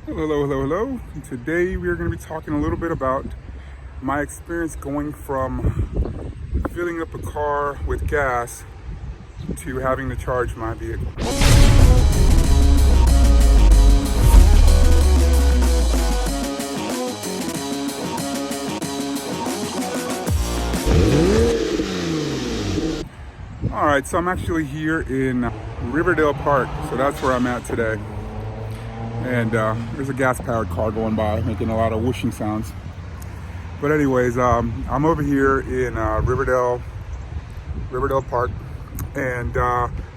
Hello. Today we are going to be talking a little bit about my experience going from filling up a car with gas to having to charge my vehicle. All right, so I'm actually here in Riverdale Park, so that's where I'm at today. And there's a gas-powered car going by, making a lot of whooshing sounds. But anyways, I'm over here in Riverdale Park, and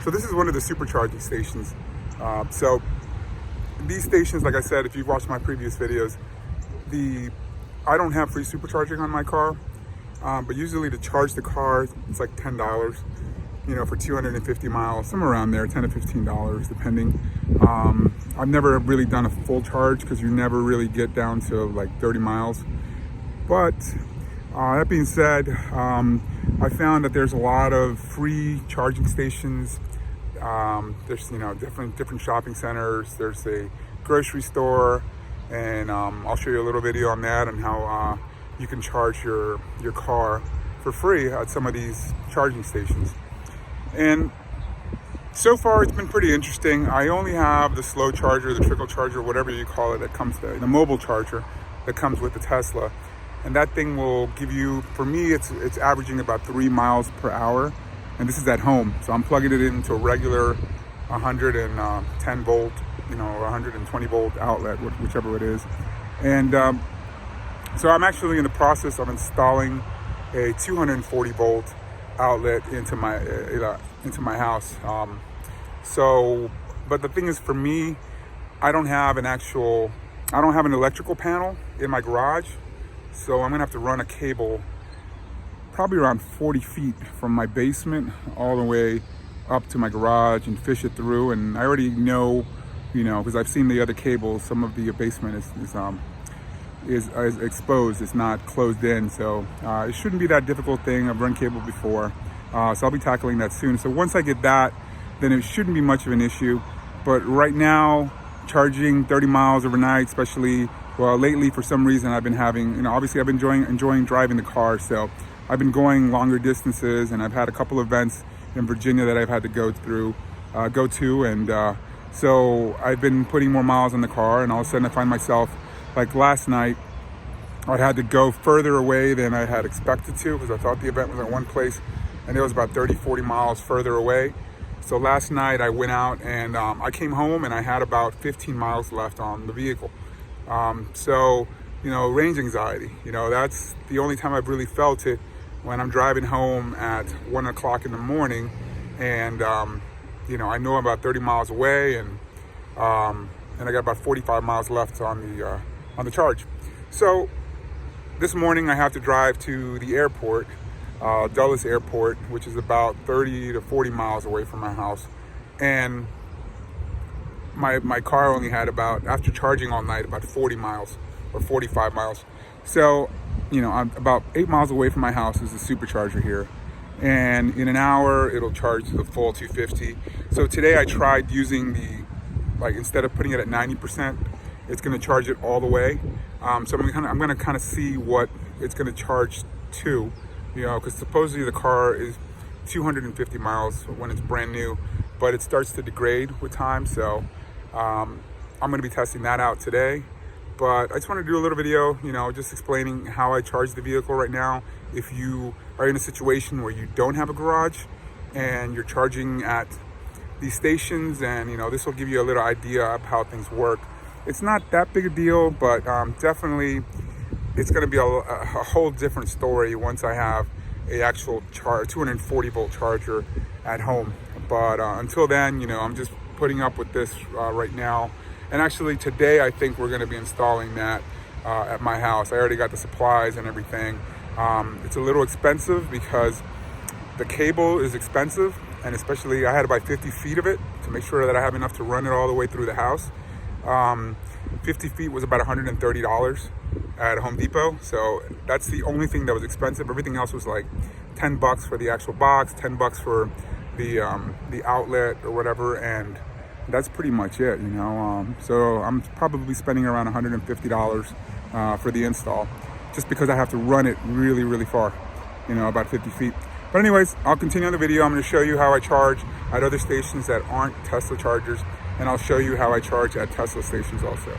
so this is one of the supercharging stations. So these stations, like I said, if you've watched my previous videos, I don't have free supercharging on my car, but usually to charge the car, it's like $10. For 250 miles, somewhere around there, $10 to $15, depending. I've never really done a full charge because you never really get down to like 30 miles. But that being said, I found that there's a lot of free charging stations. There's different shopping centers. There's a grocery store, and I'll show you a little video on that and how you can charge your car for free at some of these charging stations. And so far it's been pretty interesting. I only have the slow charger, the trickle charger, whatever you call it, that comes the mobile charger that comes with the Tesla. And that thing will give you, for me, it's averaging about 3 miles per hour. And this is at home. So I'm plugging it into a regular 110 volt, 120 volt outlet, whichever it is. And so I'm actually in the process of installing a 240 volt outlet into my house. But the thing is, for me, I don't have an electrical panel in my garage, so I'm gonna have to run a cable probably around 40 feet from my basement all the way up to my garage and fish it through. And I already know, because I've seen the other cables, some of the basement is exposed, it's not closed in, so it shouldn't be that difficult thing. I've run cable before, so I'll be tackling that soon. So once I get that, then it shouldn't be much of an issue. But right now, charging 30 miles overnight, especially, lately for some reason I've been having, obviously I've been enjoying driving the car, so I've been going longer distances, and I've had a couple events in Virginia that I've had to go to, and so I've been putting more miles on the car, and all of a sudden I find myself, like last night, I had to go further away than I had expected to, because I thought the event was at one place and it was about 30-40 miles further away. So last night I went out and I came home and I had about 15 miles left on the vehicle. So range anxiety, that's the only time I've really felt it, when I'm driving home at 1 o'clock in the morning, and I know I'm about 30 miles away, and I got about 45 miles left on the charge. So this morning I have to drive to the airport, Dulles Airport, which is about 30 to 40 miles away from my house. And my car only had after charging all night, about 40 miles or 45 miles. So, I'm about 8 miles away from my house. Is a supercharger here. And in an hour, it'll charge the full 250. So today I tried using instead of putting it at 90%, it's going to charge it all the way. So I'm going to kind of see what it's going to charge to, because supposedly the car is 250 miles when it's brand new, but it starts to degrade with time. So I'm going to be testing that out today. But I just want to do a little video, just explaining how I charge the vehicle right now. If you are in a situation where you don't have a garage and you're charging at these stations, and this will give you a little idea of how things work. It's not that big a deal, but definitely it's going to be a whole different story once I have a actual 240 volt charger at home. But until then, I'm just putting up with this right now. And actually today I think we're going to be installing that at my house. I already got the supplies and everything. It's a little expensive because the cable is expensive, and especially I had to buy 50 feet of it to make sure that I have enough to run it all the way through the house. 50 feet was about $130 at Home Depot. So that's the only thing that was expensive. Everything else was like $10 for the actual box, $10 for the outlet or whatever, and that's pretty much it, you know. So I'm probably spending around $150 for the install, just because I have to run it really, really far, you know, about 50 feet. But anyways, I'll continue on the video. I'm going to show you how I charge at other stations that aren't Tesla chargers, and I'll show you how I charge at Tesla stations also.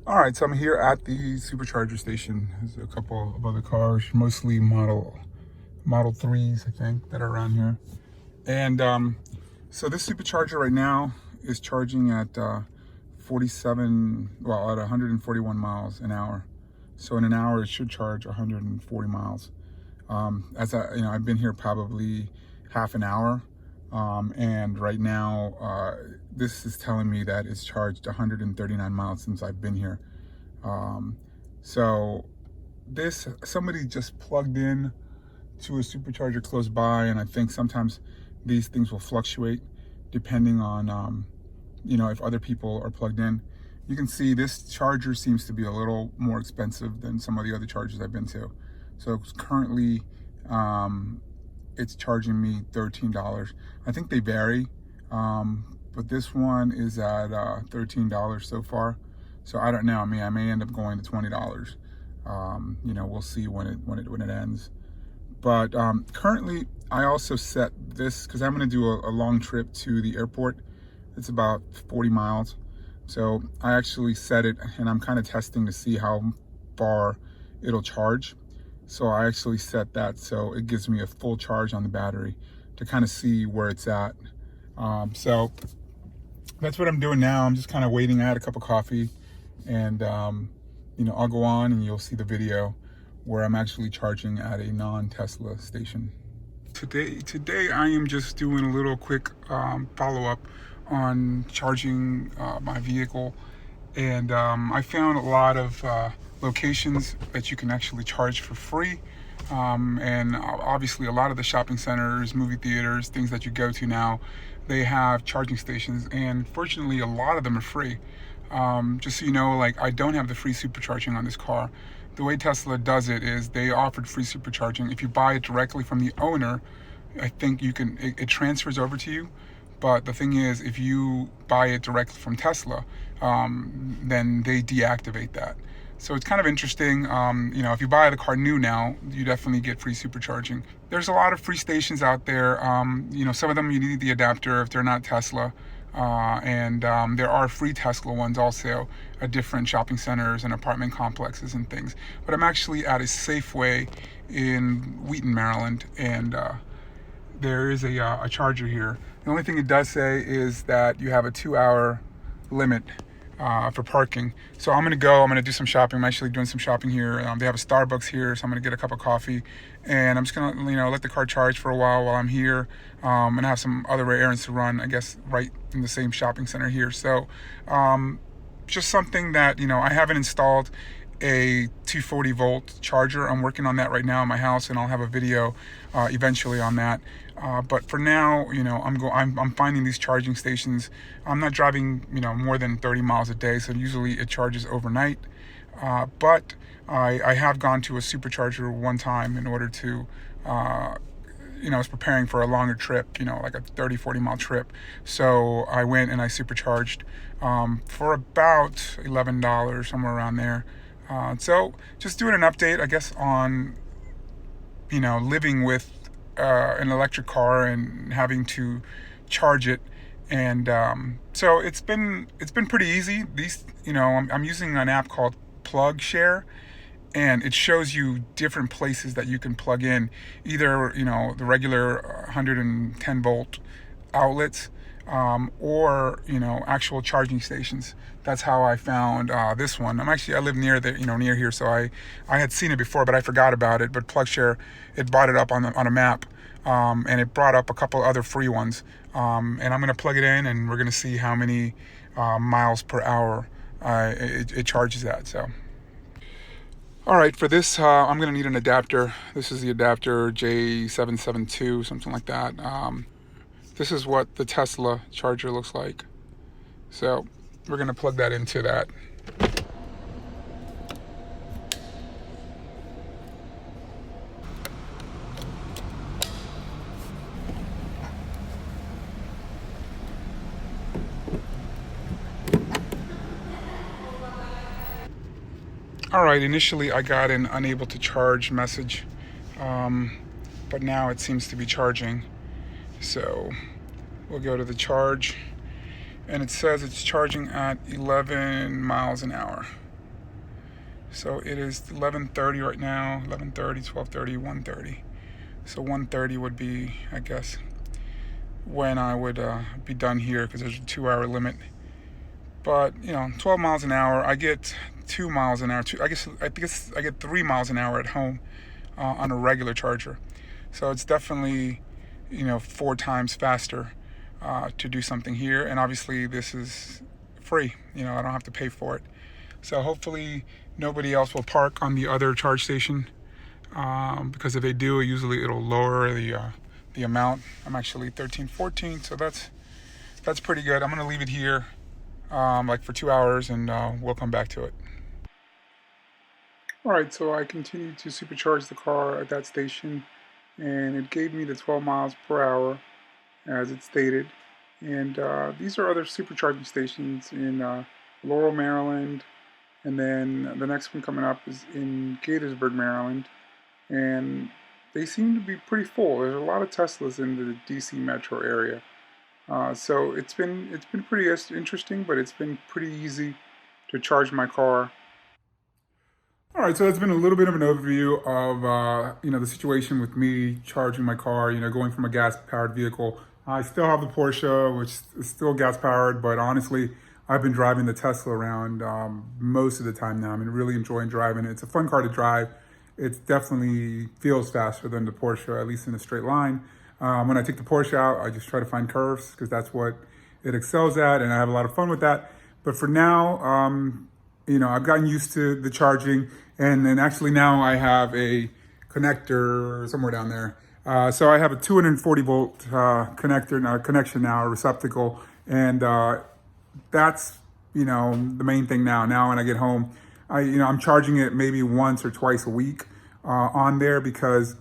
All right, so I'm here at the supercharger station. There's a couple of other cars, mostly Model 3s, I think, that are around here. And so this supercharger right now is charging at 141 miles an hour. So in an hour, it should charge 140 miles. I've been here probably half an hour, and right now this is telling me that it's charged 139 miles since I've been here. So somebody just plugged in to a supercharger close by, and I think sometimes these things will fluctuate depending on if other people are plugged in. You can see this charger seems to be a little more expensive than some of the other chargers I've been to. So currently it's charging me $13. I think they vary, but this one is at $13 so far. So I don't know. I mean, I may end up going to $20. We'll see when it ends. But currently, I also set this because I'm going to do a long trip to the airport. It's about 40 miles. So I actually set it, and I'm kind of testing to see how far it'll charge. So I actually set that so it gives me a full charge on the battery to kind of see where it's at. So that's what I'm doing now. I'm just kind of waiting. I had a cup of coffee, and I'll go on and you'll see the video where I'm actually charging at a non-Tesla station. Today I am just doing a little quick follow-up on charging my vehicle, and I found a lot of locations that you can actually charge for free, and obviously a lot of the shopping centers, movie theaters, things that you go to now, they have charging stations, and fortunately a lot of them are free. Just so you know, like, I don't have the free supercharging on this car. The way Tesla does it is they offered free supercharging. If you buy it directly from the owner, I think it transfers over to you. But the thing is, if you buy it directly from Tesla, then they deactivate that. So it's kind of interesting. If you buy the car new now, you definitely get free supercharging. There's a lot of free stations out there. Some of them you need the adapter if they're not Tesla. And there are free Tesla ones also at different shopping centers and apartment complexes and things. But I'm actually at a Safeway in Wheaton, Maryland, and there is a charger here. The only thing it does say is that you have a 2-hour limit for parking. So I'm going to do some shopping. I'm actually doing some shopping here. They have a Starbucks here, so I'm going to get a cup of coffee, and I'm just going to let the car charge for a while I'm here, and have some other errands to run, I guess, right in the same shopping center here. So just something that I haven't installed a 240 volt charger. I'm working on that right now in my house, and I'll have a video eventually on that. But for now, I'm finding these charging stations. I'm not driving, more than 30 miles a day, so usually it charges overnight. But I have gone to a supercharger one time in order to, I was preparing for a longer trip, like a 30, 40 mile trip. So I went and I supercharged for about $11, somewhere around there. So just doing an update, I guess, on, living with an electric car and having to charge it. And so it's been pretty easy. I'm using an app called Plug Share, and it shows you different places that you can plug in, either the regular 110 volt outlets, or actual charging stations. That's how I found this one. I live near near here, so I had seen it before, but I forgot about it. But PlugShare, it brought it up on a map, and it brought up a couple other free ones. And I'm going to plug it in, and we're going to see how many miles per hour it charges at. So, all right, for this, I'm going to need an adapter. This is the adapter J772, something like that. This is what the Tesla charger looks like. So we're going to plug that into that. All right, initially I got an unable to charge message, but now it seems to be charging. So we'll go to the charge, and it says it's charging at 11 miles an hour. So it is 11:30 right now, 11:30, 12:30, 1:30. So 1:30 would be, I guess, when I would be done here, because there's a 2-hour limit. But 12 miles an hour, I get 2 miles an hour. I guess I get 3 miles an hour at home on a regular charger. So it's definitely 4 times faster to do something here. And obviously this is free. I don't have to pay for it. So hopefully nobody else will park on the other charge station, because if they do, usually it'll lower the amount. I'm actually 13, 14, so that's pretty good. I'm gonna leave it here like for 2 hours, and we'll come back to it. All right, so I continued to supercharge the car at that station, and it gave me the 12 miles per hour as it stated. And these are other supercharging stations in Laurel, Maryland, and then the next one coming up is in Gaithersburg, Maryland, and they seem to be pretty full. There's a lot of Teslas in the DC metro area. So it's been pretty interesting, but it's been pretty easy to charge my car. All right, so that's been a little bit of an overview of the situation with me charging my car. Going from a gas-powered vehicle. I still have the Porsche, which is still gas-powered, but honestly, I've been driving the Tesla around most of the time now. I'm really enjoying driving it. It's a fun car to drive. It definitely feels faster than the Porsche, at least in a straight line. When I take the Porsche out, I just try to find curves because that's what it excels at, and I have a lot of fun with that. But for now, I've gotten used to the charging, and then actually now I have a connector somewhere down there. So I have a 240 volt connection now, a receptacle, and that's the main thing now. Now when I get home, I'm charging it maybe once or twice a week on there, because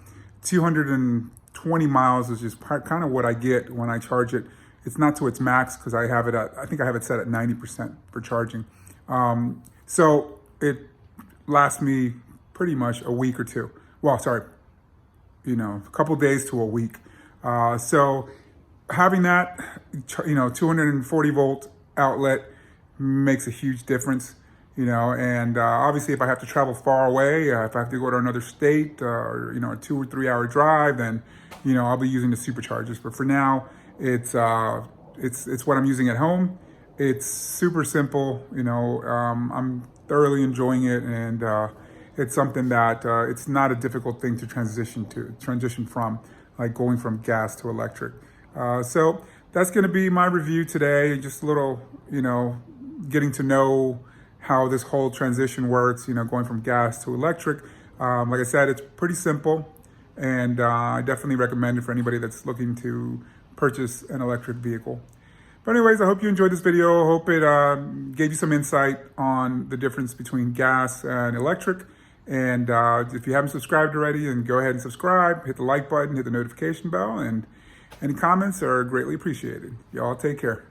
220 miles is just kind of what I get when I charge it. It's not to its max because I think I have it set at 90% for charging. So it lasts me pretty much a week or two. Well, sorry, a couple days to a week. So having that, 240 volt outlet makes a huge difference. And obviously if I have to travel far away, if I have to go to another state, or, a 2 or 3 hour drive, then, I'll be using the superchargers. But for now, it's what I'm using at home. It's super simple, I'm thoroughly enjoying it, and it's something that it's not a difficult thing to transition from, like going from gas to electric. So that's going to be my review today. Just a little, getting to know how this whole transition works, going from gas to electric. Like I said, it's pretty simple, and I definitely recommend it for anybody that's looking to purchase an electric vehicle. But anyways, I hope you enjoyed this video. I hope it gave you some insight on the difference between gas and electric. And if you haven't subscribed already, then go ahead and subscribe, hit the like button, hit the notification bell, and any comments are greatly appreciated. Y'all take care.